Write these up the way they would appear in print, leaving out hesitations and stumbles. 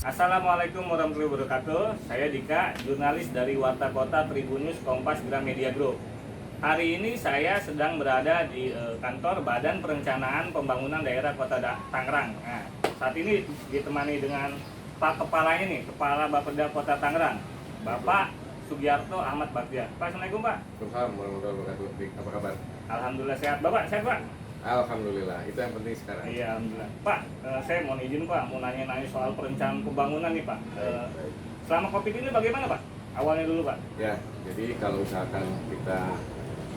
Assalamualaikum warahmatullahi wabarakatuh. Saya Dika, jurnalis dari Warta Kota Tribun News Kompas Gramedia Group. Hari ini saya sedang berada di kantor Badan Perencanaan Pembangunan Daerah Kota Tangerang. Nah, saat ini ditemani dengan Pak Kepala ini, Kepala Bapeda Kota Tangerang, Bapak Sugiarto Ahmad Bagja. Pak, Assalamualaikum Pak. Assalamualaikum warahmatullahi wabarakatuh. Apa kabar? Alhamdulillah sehat. Bapak sehat Pak? Alhamdulillah, itu yang penting sekarang. Iya, alhamdulillah. Pak, saya mau izin Pak, mau nanya-nanya soal perencanaan pembangunan nih Pak. Baik. Selama COVID ini bagaimana Pak? Awalnya dulu Pak. Ya, jadi kalau misalkan kita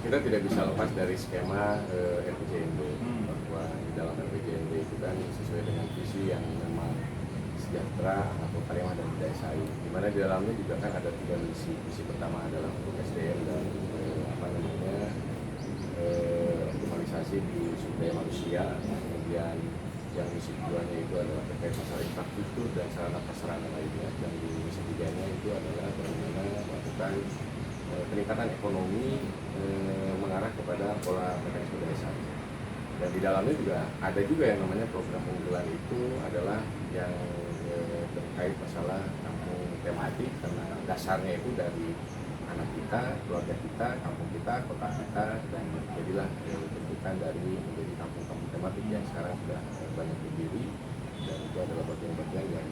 tidak bisa lepas dari skema RPJMD, bahwa di dalam RPJMD itu kan sesuai dengan visi yang memang sejahtera atau Kalimat dan Budaya Sayu. Di mana di dalamnya juga kan ada tiga misi. Misi pertama adalah untuk SDM dan optimalisasi di sumber daya manusia. Kemudian yang misi keduanya itu adalah terkait masalah infrastruktur dan sarana prasarana lainnya, dan di misi tiganya itu adalah bagaimana melakukan peningkatan ekonomi mengarah kepada pola mekanisme desa. Dan di dalamnya juga ada juga yang namanya program unggulan, itu adalah yang terkait masalah kampung tematik, karena dasarnya itu dari anak kita, keluarga kita, kampung kita, kota kita, dan jadilah bentukan dari menjadi kampung-kampung tematik yang sekarang sudah banyak berdiri, dan itu adalah bagian-bagian yang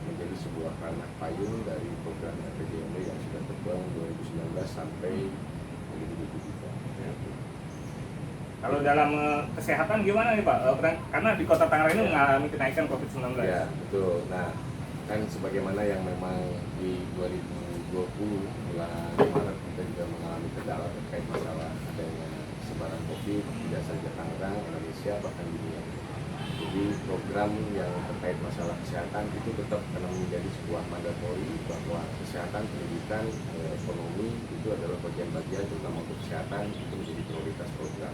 menjadi sebuah ranah payung dari program RPJMD yang sudah terbangun 2019 sampai 2023. Kalau dalam kesehatan gimana nih Pak? Karena di Kota Tangerang ini mengalami kenaikan COVID-19. Ya, betul. Nah, kan sebagaimana yang memang di 2020 bulan Maret kita juga mengalami kendala terkait masalah adanya sebaran COVID, tidak saja Tangerang, Indonesia, bahkan dunia. Jadi program yang terkait masalah kesehatan itu tetap akan menjadi sebuah mandatori, bahwa kesehatan, pendidikan, ekonomi itu adalah bagian-bagian, terutama untuk kesehatan itu menjadi prioritas program.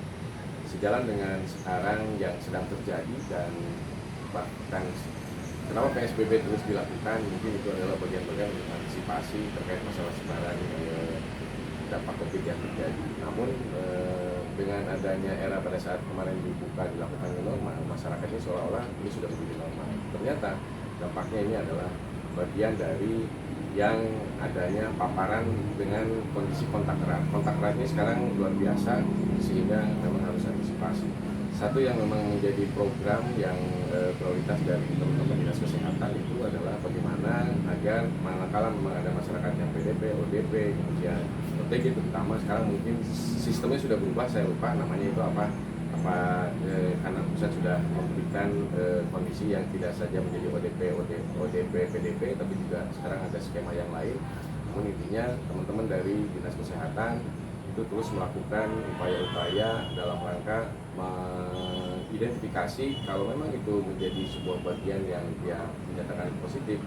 Sejalan dengan sekarang yang sedang terjadi, dan bahkan kenapa PSBB terus dilakukan, mungkin itu adalah bagian-bagian untuk antisipasi terkait masalah sebaran dampak COVID yang terjadi. Namun dengan adanya era pada saat kemarin dibuka, dilakukan new normal, masyarakat ini seolah-olah ini sudah menjadi normal. Ternyata dampaknya ini adalah bagian dari yang adanya paparan dengan kondisi kontak erat. Kontak eratnya sekarang luar biasa, sehingga memang harus antisipasi. Satu yang memang menjadi program yang prioritas dari teman-teman dinas kesehatan itu adalah bagaimana agar manakala memang ada masyarakat yang PDP, ODP, kemudian OTG terutama, sekarang mungkin sistemnya sudah berubah, saya lupa namanya itu apa, karena pusat sudah memberikan kondisi yang tidak saja menjadi ODP, PDP, tapi juga sekarang ada skema yang lain. Namun intinya teman-teman dari dinas kesehatan itu terus melakukan upaya-upaya dalam rangka mengidentifikasi kalau memang itu menjadi sebuah bagian yang dia menyatakan positif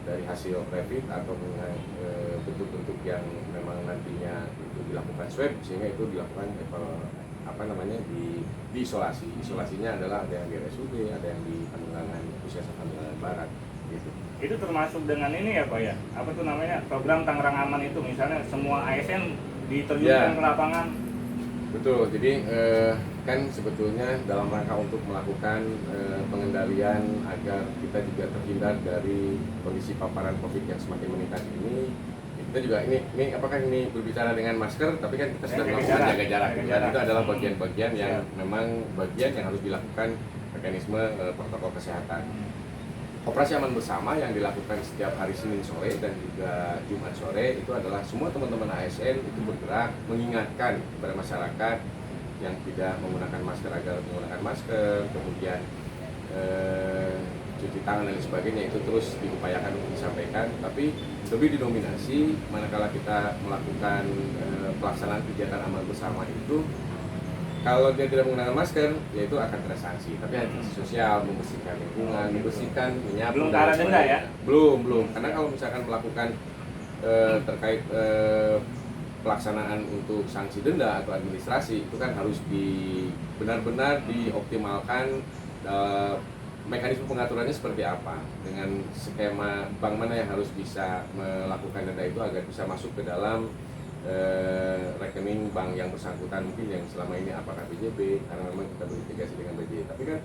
dari hasil rapid atau bentuk-bentuk yang memang nantinya itu dilakukan swab, sehingga itu dilakukan di isolasinya adalah ada yang di RSUD, ada yang di Pandelangan Puskesmas Pandelangan Barat gitu. Itu termasuk dengan ini ya Pak ya, apa tuh namanya, program Tangerang Aman itu, misalnya semua ASN diterjunkan ke lapangan. Betul, jadi kan sebetulnya dalam rangka untuk melakukan pengendalian agar kita juga terhindar dari kondisi paparan COVID yang semakin meningkat ini, kita juga ini apakah ini berbicara dengan masker, tapi kan kita sudah melakukan jaga jarak, dan itu adalah bagian-bagian yang memang bagian yang harus dilakukan mekanisme protokol kesehatan. Operasi aman bersama yang dilakukan setiap hari Senin sore dan juga Jumat sore itu adalah semua teman-teman ASN itu bergerak mengingatkan kepada masyarakat yang tidak menggunakan masker agar menggunakan masker, kemudian cuci tangan dan sebagainya, itu terus diupayakan untuk disampaikan, tapi lebih didominasi manakala kita melakukan pelaksanaan kegiatan aman bersama itu. Kalau dia tidak menggunakan masker, ya itu akan kena sanksi. Tapi sanksi sosial, membersihkan lingkungan, membersihkan, menyapu. Belum ada denda ya? Belum. Karena kalau misalkan melakukan terkait pelaksanaan untuk sanksi denda atau administrasi, itu kan harus benar-benar dioptimalkan mekanisme pengaturannya seperti apa, dengan skema bank mana yang harus bisa melakukan denda itu agar bisa masuk ke dalam rekening bank yang bersangkutan, mungkin yang selama ini apakah BJB, karena memang kita berintegrasi dengan BJB. Tapi kan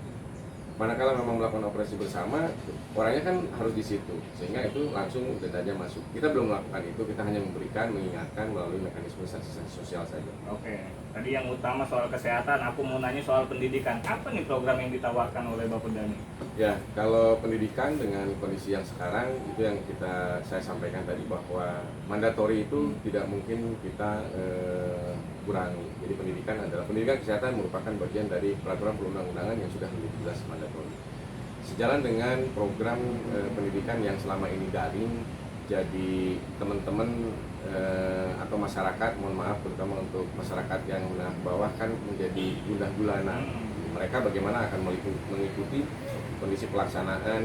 manakala memang melakukan operasi bersama, orangnya kan harus di situ, sehingga itu langsung dendanya masuk. Kita belum melakukan itu, kita hanya memberikan, mengingatkan melalui mekanisme sanksi-sanksi sosial saja. Oke, tadi yang utama soal kesehatan, aku mau nanya soal pendidikan. Apa nih program yang ditawarkan oleh Bapak Dhani? Ya, kalau pendidikan dengan kondisi yang sekarang itu yang saya sampaikan tadi, bahwa mandatori itu tidak mungkin kita kurangi. Jadi pendidikan kesehatan merupakan bagian dari peraturan perundang-undangan yang sudah menjadi jelas mandatori. Sejalan dengan program pendidikan yang selama ini daring, jadi teman-teman atau masyarakat, mohon maaf terutama untuk masyarakat yang menengah bawah kan menjadi gundah gulana. Mereka bagaimana akan mengikuti kondisi pelaksanaan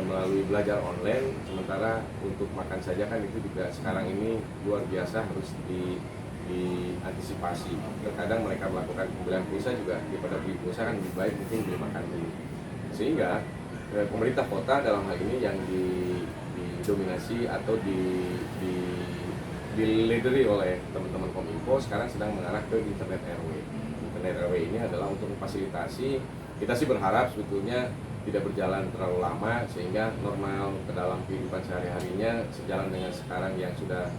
melalui belajar online, sementara untuk makan saja kan itu juga sekarang ini luar biasa harus diantisipasi. Terkadang mereka melakukan pembelian pulsa juga daripada beli pulsa kan lebih baik mungkin beli makan dulu. Sehingga pemerintah kota dalam hal ini yang didominasi atau dilederi oleh teman-teman Kominfo sekarang sedang mengarah ke internet RW. Internet RW ini adalah untuk memfasilitasi, kita sih berharap sebetulnya tidak berjalan terlalu lama sehingga normal ke dalam kehidupan sehari-harinya sejalan dengan sekarang yang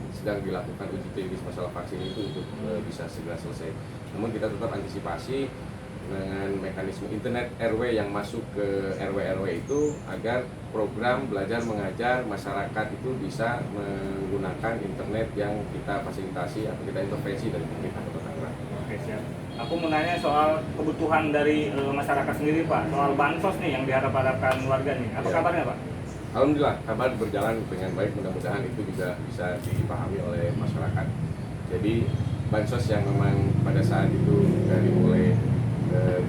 sedang dilakukan uji klinis masalah vaksin itu untuk bisa segera selesai. Namun kita tetap antisipasi dengan mekanisme internet RW yang masuk ke RW-RW itu agar program belajar mengajar masyarakat itu bisa menggunakan internet yang kita fasilitasi atau kita intervensi dari pemerintah Kota Tangerang. Oke, siap. Aku mau nanya soal kebutuhan dari masyarakat sendiri, Pak. Soal bansos nih yang diharap-harapkan warga nih. Apa kabarnya, Pak? Alhamdulillah, kabar berjalan dengan baik. Mudah-mudahan itu juga bisa dipahami oleh masyarakat. Jadi bansos yang memang pada saat itu dari mulai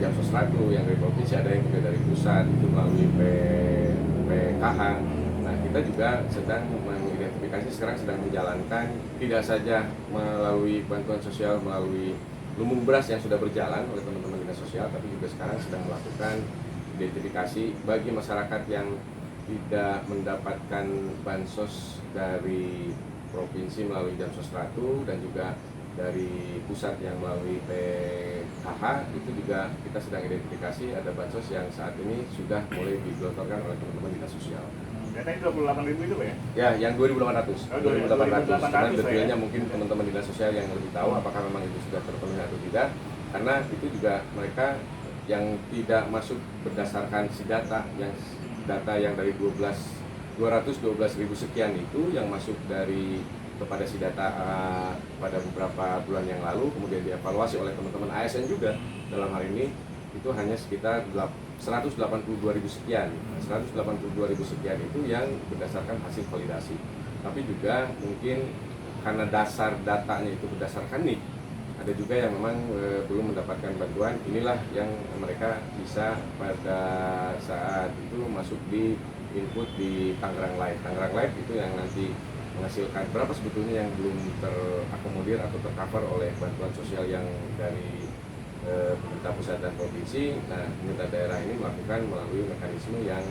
Jamsos 1 yang dari provinsi, ada yang juga dari pusat itu melalui PKH. Nah, kita juga sedang mengidentifikasi, sekarang sedang menjalankan tidak saja melalui bantuan sosial melalui lumbung beras yang sudah berjalan oleh teman-teman dinas sosial, tapi juga sekarang sedang melakukan identifikasi bagi masyarakat yang tidak mendapatkan bansos dari provinsi melalui Jamsos 1 dan juga dari pusat yang melalui PKH. Itu juga kita sedang identifikasi ada bansos yang saat ini sudah mulai digelontorkan oleh teman-teman dinas sosial. Datanya 28.000 itu, Pak ya? Ya, yang 2.800. 2.800. Karena detailnya ya? mungkin teman-teman dinas sosial yang lebih tahu apakah memang itu sudah terpenuhi atau tidak. Karena itu juga mereka yang tidak masuk berdasarkan data yang dari 212.000 sekian itu yang masuk dari kepada data pada beberapa bulan yang lalu, kemudian dievaluasi oleh teman-teman ASN juga dalam hal ini itu hanya sekitar 182.000 sekian. 182.000 sekian itu yang berdasarkan hasil validasi. Tapi juga mungkin karena dasar datanya itu berdasarkan NIK, ada juga yang memang belum mendapatkan bantuan. Inilah yang mereka bisa pada saat itu masuk di input di Tangerang Live. Tangerang Live itu yang nanti menghasilkan berapa sebetulnya yang belum terakomodir atau tercover oleh bantuan sosial yang dari pemerintah pusat dan provinsi. Nah, pemerintah daerah ini melakukan melalui mekanisme yang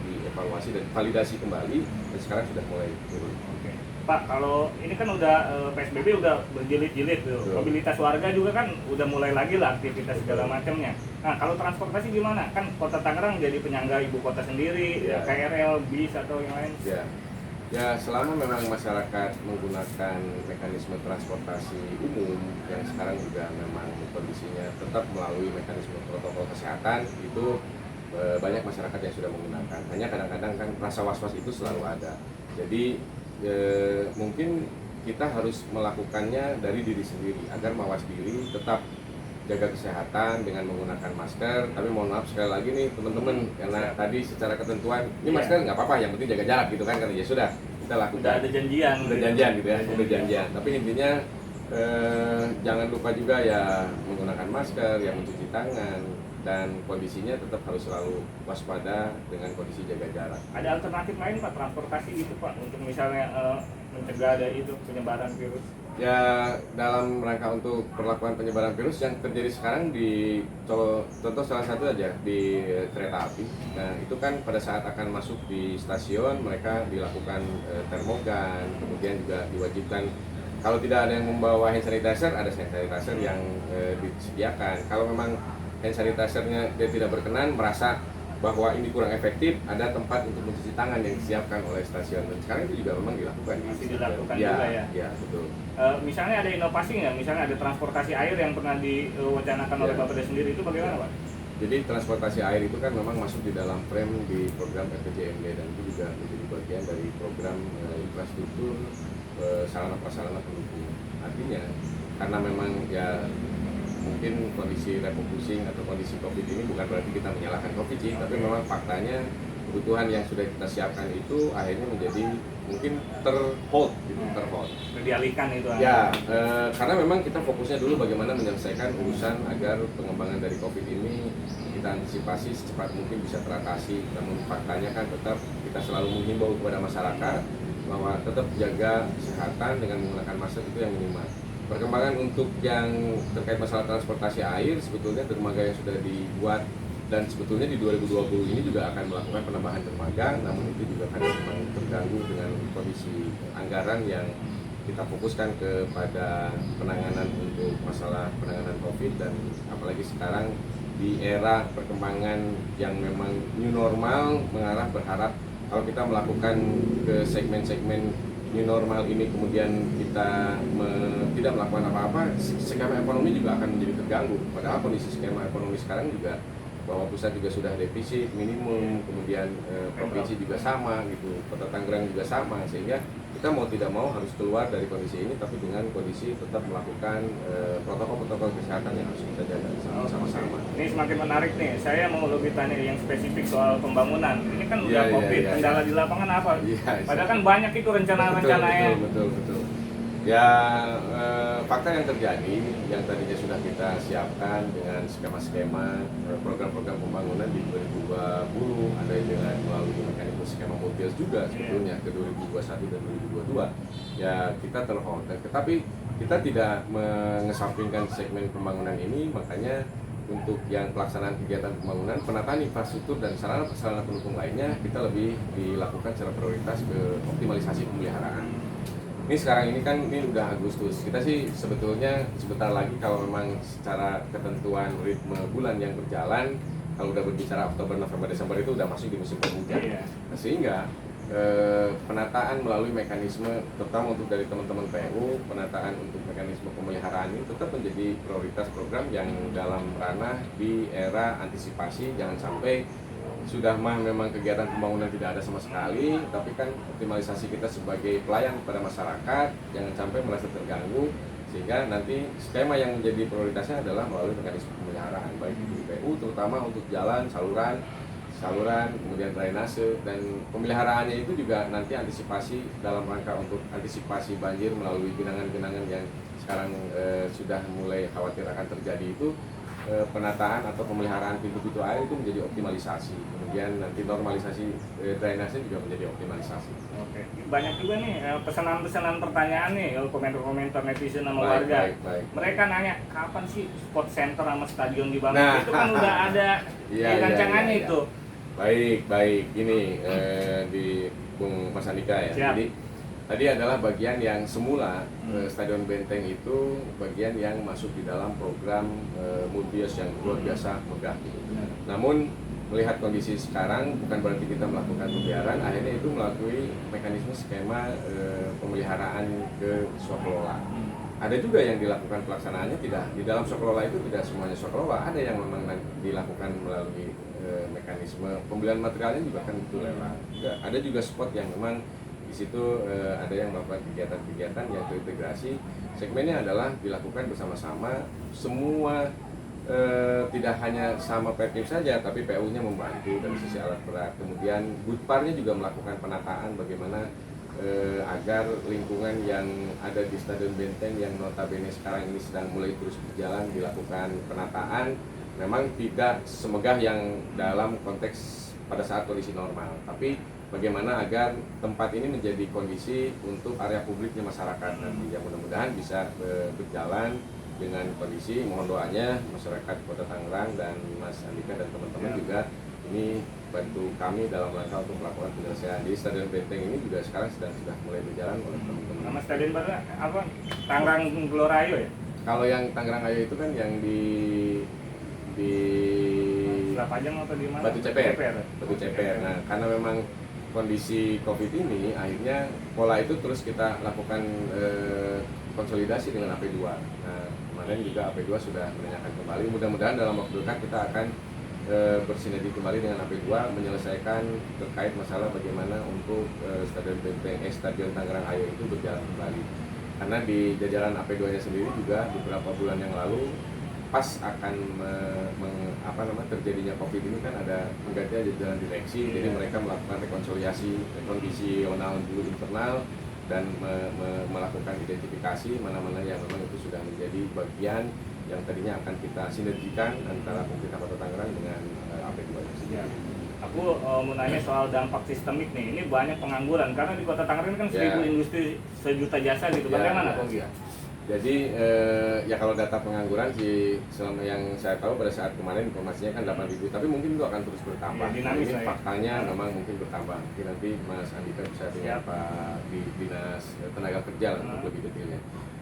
dievaluasi dan validasi kembali dan sekarang sudah mulai turun. Oke. Pak, kalau ini kan udah PSBB udah berjilid-jilid tuh. Mobilitas warga juga kan udah mulai lagi lah aktivitas segala macamnya. Nah, kalau transportasi gimana? Kan Kota Tangerang jadi penyangga ibu kota sendiri, ya. KRL, bis atau yang lain. Ya, selama memang masyarakat menggunakan mekanisme transportasi umum yang sekarang juga memang kondisinya tetap melalui mekanisme protokol kesehatan, itu banyak masyarakat yang sudah menggunakan. Hanya kadang-kadang kan rasa was-was itu selalu ada. Jadi mungkin kita harus melakukannya dari diri sendiri agar mawas diri, tetap jaga kesehatan dengan menggunakan masker. Tapi mohon maaf sekali lagi nih teman-teman, karena tadi secara ketentuan ini masker nggak apa-apa, yang penting jaga jarak gitu kan, karena ya sudah kita lakukan. Udah ada janjian gitu ya, udah janjian. Tapi intinya jangan lupa juga ya menggunakan masker, ya mencuci tangan, dan kondisinya tetap harus selalu waspada dengan kondisi jaga jarak. Ada alternatif lain Pak, transportasi gitu Pak, untuk misalnya mencegah ada itu penyebaran virus? Ya, dalam rangka untuk perlakuan penyebaran virus yang terjadi sekarang di contoh salah satu aja di kereta api. Nah, itu kan pada saat akan masuk di stasiun mereka dilakukan termogan, kemudian juga diwajibkan kalau tidak ada yang membawa hand sanitizer, ada hand sanitizer yang disediakan. Kalau memang hand sanitizernya dia tidak berkenan, merasa bahwa ini kurang efektif, ada tempat untuk mencuci tangan yang disiapkan oleh stasiun. Dan sekarang itu juga memang dilakukan. Masih dilakukan juga ya? Ya, betul. Misalnya ada inovasi nggak? Misalnya ada transportasi air yang pernah diwacanakan oleh Bapeda sendiri, itu bagaimana Pak? Jadi transportasi air itu kan memang masuk di dalam frame di program RPJMD, dan itu juga menjadi bagian dari program infrastruktur sarana prasarana pendukung. Artinya karena memang ya mungkin kondisi refocusing atau kondisi COVID ini bukan berarti kita menyalahkan COVID sih, tapi memang faktanya kebutuhan yang sudah kita siapkan itu akhirnya menjadi mungkin terhold gitu, terhold. Dialihkan itu. Ya, karena memang kita fokusnya dulu bagaimana menyelesaikan urusan agar pengembangan dari COVID ini kita antisipasi secepat mungkin bisa teratasi. Namun faktanya kan tetap kita selalu menghimbau kepada masyarakat bahwa tetap jaga kesehatan dengan menggunakan masker itu yang minimal. Perkembangan untuk yang terkait masalah transportasi air, sebetulnya dermaga yang sudah dibuat dan sebetulnya di 2020 ini juga akan melakukan penambahan dermaga, namun itu juga karena memang terganggu dengan kondisi anggaran yang kita fokuskan kepada penanganan untuk masalah penanganan COVID, dan apalagi sekarang di era perkembangan yang memang new normal mengarah berharap kalau kita melakukan ke segmen-segmen new normal ini kemudian kita tidak melakukan apa-apa, skema ekonomi juga akan menjadi terganggu. Padahal kondisi skema ekonomi sekarang juga bahwa pusat juga sudah defisit minimum, kemudian provinsi juga sama gitu, Kota Tangerang juga sama, sehingga kita mau tidak mau harus keluar dari kondisi ini, tapi dengan kondisi tetap melakukan protokol-protokol kesehatan yang harus kita jaga sama-sama. Ini semakin menarik nih, saya mau lebih tanya yang spesifik soal pembangunan. Ini kan udah Ya, COVID, kendala di lapangan apa? Padahal kan banyak itu rencana-rencananya. Betul. Ya, fakta yang terjadi yang tadinya sudah kita siapkan dengan skema-skema program-program pembangunan di 2020, ada dengan melalui mekanisme skema multias juga sebetulnya ke 2021 dan 2022. Ya, kita terhold, tetapi kita tidak mengesampingkan segmen pembangunan ini, makanya untuk yang pelaksanaan kegiatan pembangunan, penataan infrastruktur dan sarana-prasarana pendukung lainnya kita lebih dilakukan secara prioritas ke optimalisasi pemeliharaan. Ini sekarang ini kan ini udah Agustus, kita sih sebetulnya sebentar lagi kalau memang secara ketentuan ritme bulan yang berjalan, kalau udah berbicara Oktober, November, Desember itu udah masuk di musim penghujan. Nah, sehingga penataan melalui mekanisme terutama untuk dari teman-teman PU, penataan untuk mekanisme pemeliharaan ini tetap menjadi prioritas program yang dalam ranah di era antisipasi. Jangan sampai sudah memang kegiatan pembangunan tidak ada sama sekali, tapi kan optimalisasi kita sebagai pelayan kepada masyarakat jangan sampai merasa terganggu, sehingga nanti skema yang menjadi prioritasnya adalah melalui mekanisme pemeliharaan baik di PU terutama untuk jalan, saluran, kemudian drainase, dan pemeliharaannya itu juga nanti antisipasi dalam rangka untuk antisipasi banjir melalui genangan-genangan yang sekarang sudah mulai khawatir akan terjadi itu. Penataan atau pemeliharaan pintu-pintu air itu menjadi optimalisasi, kemudian nanti normalisasi drainase juga menjadi optimalisasi. Oke, banyak juga nih pesanan-pesanan pertanyaan nih, komentar-komentar netizen sama warga. Baik. Mereka nanya kapan sih sport center sama stadion dibangun? Nah, itu kan udah ada rancangannya itu. Baik. Ini di Bung Mas Andika ya. Siap. Jadi tadi adalah bagian yang semula Stadion Benteng itu bagian yang masuk di dalam program multias yang luar biasa megah. Namun melihat kondisi sekarang bukan berarti kita melakukan pemeliharaan, akhirnya itu melalui mekanisme skema pemeliharaan ke swaklola. Ada juga yang dilakukan pelaksanaannya tidak di dalam swaklola, itu tidak semuanya swaklola, ada yang memang dilakukan melalui mekanisme pembelian materialnya juga kan itu lelang. Ada juga spot yang memang di situ ada yang melakukan kegiatan-kegiatan yang terintegrasi. Segmennya adalah dilakukan bersama-sama, semua tidak hanya sama Perkim saja, tapi PU-nya membantu dari sisi alat berat. Kemudian Budparnya juga melakukan penataan bagaimana agar lingkungan yang ada di Stadion Benteng yang notabene sekarang ini sedang mulai terus berjalan dilakukan penataan. Memang tidak semegah yang dalam konteks pada saat kondisi normal, tapi bagaimana agar tempat ini menjadi kondisi untuk area publiknya masyarakat nanti, yang mudah-mudahan bisa berjalan dengan kondisi. Mohon doanya masyarakat Kota Tangerang dan Mas Andika dan teman-teman juga ini bantu kami dalam rangka untuk melakukan penyelesaian. Di Stadion Benteng ini juga sekarang sudah mulai berjalan oleh teman-teman. Nama stadion baru apa? Tangerang Glorayo ya? Kalau yang Tangerang Ayo itu kan yang di Pajang atau di mana? Batu Ceper. Batu Ceper. Nah, karena memang kondisi COVID ini, akhirnya pola itu terus kita lakukan konsolidasi dengan AP2. Nah, kemarin juga AP2 sudah menanyakan kembali. Mudah-mudahan dalam waktu dekat kita akan bersinergi kembali dengan AP2 menyelesaikan terkait masalah bagaimana untuk Stadion Tangerang Ayo itu berjalan kembali. Karena di jajaran AP2-nya sendiri juga beberapa bulan yang lalu pas akan terjadinya COVID ini kan ada penggantian jajaran direksi, jadi mereka melakukan rekonsiliasi kondisional dulu internal dan melakukan identifikasi mana-mana yang memang itu sudah menjadi bagian yang tadinya akan kita sinergikan antara pemerintah Kota Tangerang dengan AP2 sendiri. Ya. Aku mau nanya soal dampak sistemik nih. Ini banyak pengangguran karena di Kota Tangerang kan 1000 industri, sejuta jasa gitu. Bagaimana Kong Gia? Jadi ya kalau data pengangguran sih selama yang saya tahu pada saat kemarin informasinya kan 8.000, tapi mungkin itu akan terus bertambah. Ya, dinamis ini lah ya. faktanya memang mungkin bertambah. Mungkin nanti Mas Andika bisa dengan Pak di Dinas Tenaga Kerja lah untuk lebih detailnya.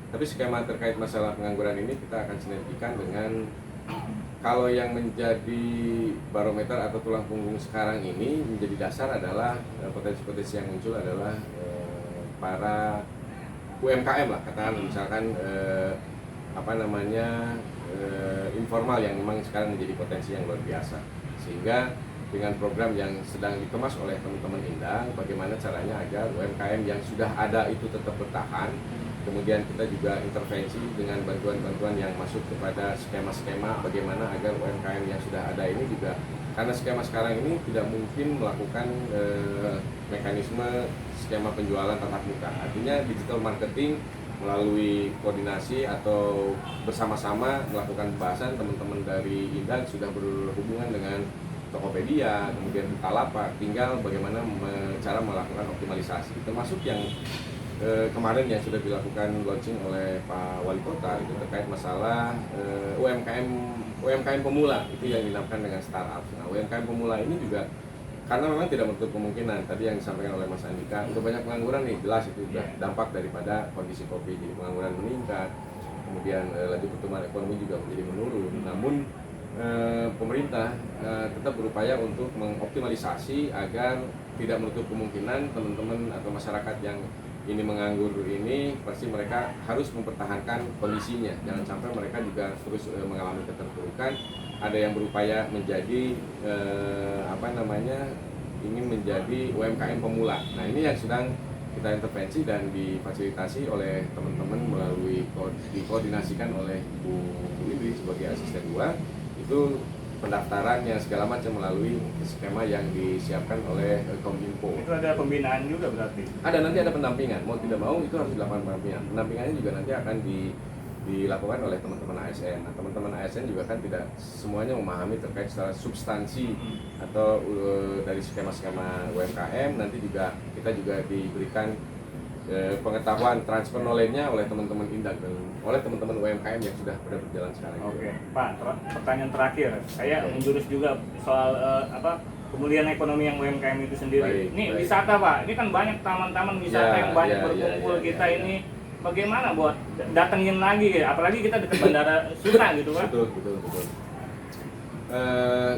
Tapi skema terkait masalah pengangguran ini kita akan sinergikan dengan kalau yang menjadi barometer atau tulang punggung sekarang ini menjadi dasar adalah potensi-potensi yang muncul adalah para UMKM lah, katakan misalkan informal yang memang sekarang menjadi potensi yang luar biasa. Sehingga dengan program yang sedang dikemas oleh teman-teman Indang, bagaimana caranya agar UMKM yang sudah ada itu tetap bertahan. Kemudian kita juga intervensi dengan bantuan-bantuan yang masuk kepada skema-skema bagaimana agar UMKM yang sudah ada ini juga, karena skema sekarang ini tidak mungkin melakukan mekanisme skema penjualan tatap muka. Artinya digital marketing melalui koordinasi atau bersama-sama melakukan pembahasan, teman-teman dari Indang sudah berhubungan dengan Tokopedia, kemudian Bukalapak, tinggal bagaimana cara melakukan optimalisasi. Termasuk yang kemarin yang sudah dilakukan launching oleh Pak Wali Kota itu terkait masalah UMKM pemula, itu yang dinamakan dengan startup. Nah, UMKM pemula ini juga karena memang tidak menutup kemungkinan tadi yang disampaikan oleh Mas Andika, untuk banyak pengangguran nih, jelas itu sudah dampak daripada kondisi COVID, jadi pengangguran meningkat, kemudian laju pertumbuhan ekonomi juga menjadi menurun. Namun pemerintah tetap berupaya untuk mengoptimalisasi agar tidak menutup kemungkinan teman-teman atau masyarakat yang ini menganggur ini pasti mereka harus mempertahankan kondisinya, jangan sampai mereka juga terus mengalami keterpurukan. Ada yang berupaya menjadi ingin menjadi UMKM pemula. Nah, ini yang sedang kita intervensi dan difasilitasi oleh teman-teman melalui dikoordinasikan oleh Bu Indri sebagai asisten 2. Itu pendaftarannya segala macam melalui skema yang disiapkan oleh Kominfo. Itu ada pembinaan juga berarti? Ada, nanti ada pendampingan, mau tidak mau itu harus dilakukan pendampingan. Pendampingannya juga nanti akan dilakukan oleh teman-teman ASN. Nah, teman-teman ASN juga kan tidak semuanya memahami terkait secara substansi atau dari skema-skema UMKM. Nanti juga kita juga diberikan pengetahuan transfer knowledge-nya oleh teman-teman Indang dan oleh teman-teman UMKM yang sudah pada berjalan sekarang. Oke, Pak, pertanyaan terakhir. Saya menjurus juga soal pemulihan ekonomi yang UMKM itu sendiri. Ini wisata, Pak. Ini kan banyak taman-taman wisata yang banyak berkumpul kita ini. Bagaimana buat datengin lagi, apalagi kita dekat bandara Suta gitu, Pak? Betul.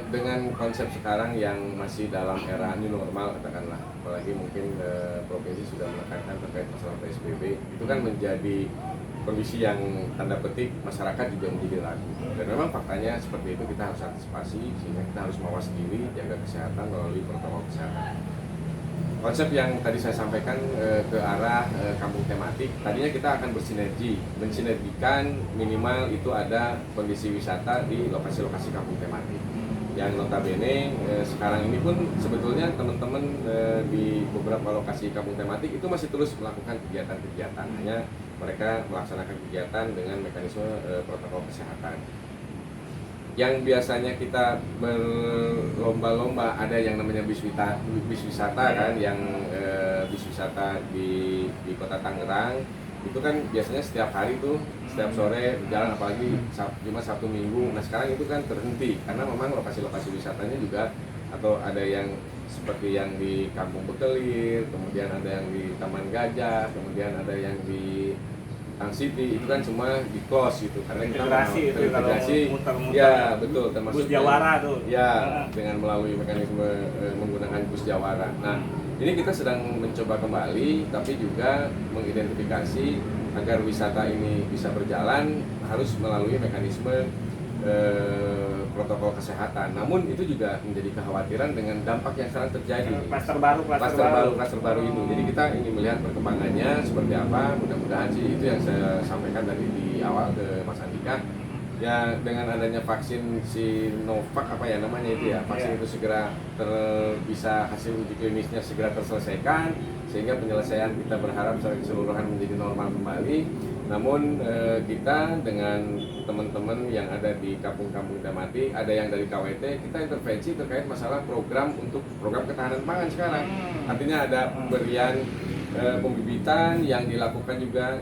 Dengan konsep sekarang yang masih dalam era new normal katakanlah, apalagi mungkin provinsi sudah menekankan terkait masalah PSBB, itu kan menjadi kondisi yang tanda petik masyarakat juga menjadi ragu. Dan memang faktanya seperti itu, kita harus antisipasi sehingga kita harus mawas diri, jaga kesehatan melalui protokol kesehatan. Konsep yang tadi saya sampaikan ke arah kampung tematik, tadinya kita akan mensinergikan minimal itu ada kondisi wisata di lokasi-lokasi kampung tematik. Yang notabene sekarang ini pun sebetulnya teman-teman di beberapa lokasi kampung tematik itu masih terus melakukan kegiatan-kegiatan, hanya mereka melaksanakan kegiatan dengan mekanisme protokol kesehatan. Yang biasanya kita berlomba-lomba, ada yang namanya bis wisata kan, yang bis wisata di Kota Tangerang itu kan biasanya setiap hari tuh, setiap sore berjalan, apalagi Jumat, Sabtu, Minggu. Nah, sekarang itu kan terhenti karena memang lokasi-lokasi wisatanya juga, atau ada yang seperti yang di Kampung Bekelir, kemudian ada yang di Taman Gajah, kemudian ada yang di Tang City itu kan semua di close gitu karena kita Integrasi itu kalau muter-muter. ya betul termasuk Bus Jawara tuh. ya dengan melalui mekanisme menggunakan bus Jawara. Nah ini kita sedang mencoba kembali tapi juga mengidentifikasi agar wisata ini bisa berjalan harus melalui mekanisme protokol kesehatan. Namun itu juga menjadi kekhawatiran dengan dampak yang sekarang terjadi. Klaster baru ini. Jadi kita ingin melihat perkembangannya seperti apa. Mudah-mudahan sih itu yang saya sampaikan tadi di awal ke Mas Andika. Ya dengan adanya vaksin Sinovac apa ya namanya itu ya, vaksin itu segera bisa hasil uji klinisnya segera terselesaikan sehingga penyelesaian kita berharap secara keseluruhan menjadi normal kembali. Namun kita dengan teman-teman yang ada di kampung-kampung Damati, ada yang dari KWT, kita intervensi terkait masalah program ketahanan pangan sekarang. Artinya ada pemberian pembibitan yang dilakukan juga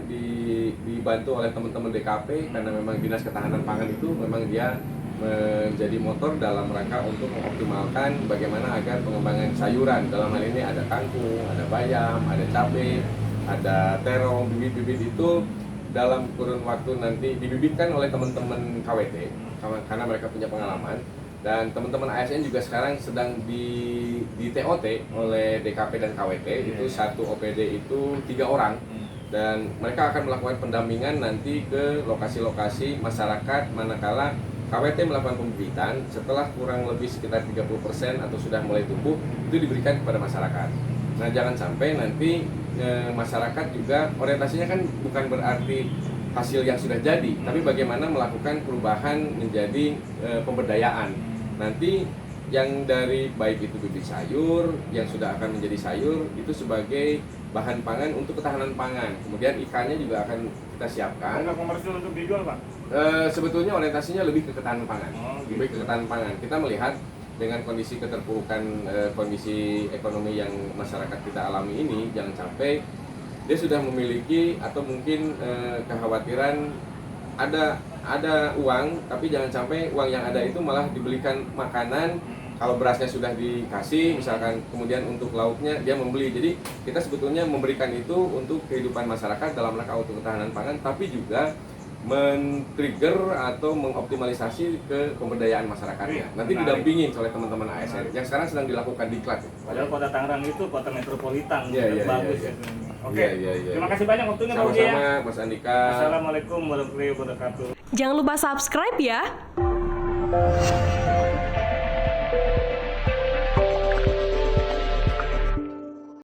dibantu oleh teman-teman DKP karena memang Dinas Ketahanan Pangan itu memang dia menjadi motor dalam rangka untuk mengoptimalkan bagaimana agar pengembangan sayuran, dalam hal ini ada kangkung, ada bayam, ada cabai, ada terong, bibit-bibit itu dalam kurun waktu nanti dibibitkan oleh teman-teman KWT karena mereka punya pengalaman, dan teman-teman ASN juga sekarang sedang di TOT oleh DKP dan KWT. Itu satu OPD itu 3 orang dan mereka akan melakukan pendampingan nanti ke lokasi-lokasi masyarakat manakala KWT melakukan pembibitan. Setelah kurang lebih sekitar 30% atau sudah mulai tumbuh, itu diberikan kepada masyarakat. Nah jangan sampai nanti masyarakat juga orientasinya kan bukan berarti hasil yang sudah jadi, tapi bagaimana melakukan perubahan menjadi pemberdayaan. Nanti yang dari baik itu bibit sayur yang sudah akan menjadi sayur itu sebagai bahan pangan untuk ketahanan pangan. Kemudian ikannya juga akan kita siapkan. Enggak komersial untuk dijual, Pak? Sebetulnya orientasinya lebih ke ketahanan pangan. Gitu. Lebih ke ketahanan pangan. Kita melihat dengan kondisi keterpurukan kondisi ekonomi yang masyarakat kita alami ini, jangan sampai dia sudah memiliki atau mungkin kekhawatiran ada uang, tapi jangan sampai uang yang ada itu malah dibelikan makanan. Kalau berasnya sudah dikasih, misalkan kemudian untuk lauknya dia membeli. Jadi kita sebetulnya memberikan itu untuk kehidupan masyarakat dalam rangka untuk ketahanan pangan, tapi juga men-trigger atau mengoptimalisasi ke pemberdayaan masyarakatnya. Nanti didampingin oleh teman-teman ASN yang sekarang sedang dilakukan diklat. Padahal kota Tangerang itu kota metropolitan, Iya, bagus. iya. Oke, Iya. terima kasih banyak waktunya Pak Budi ya. Sama-sama Mas Andika. Assalamualaikum warahmatullahi wabarakatuh. Jangan lupa subscribe ya.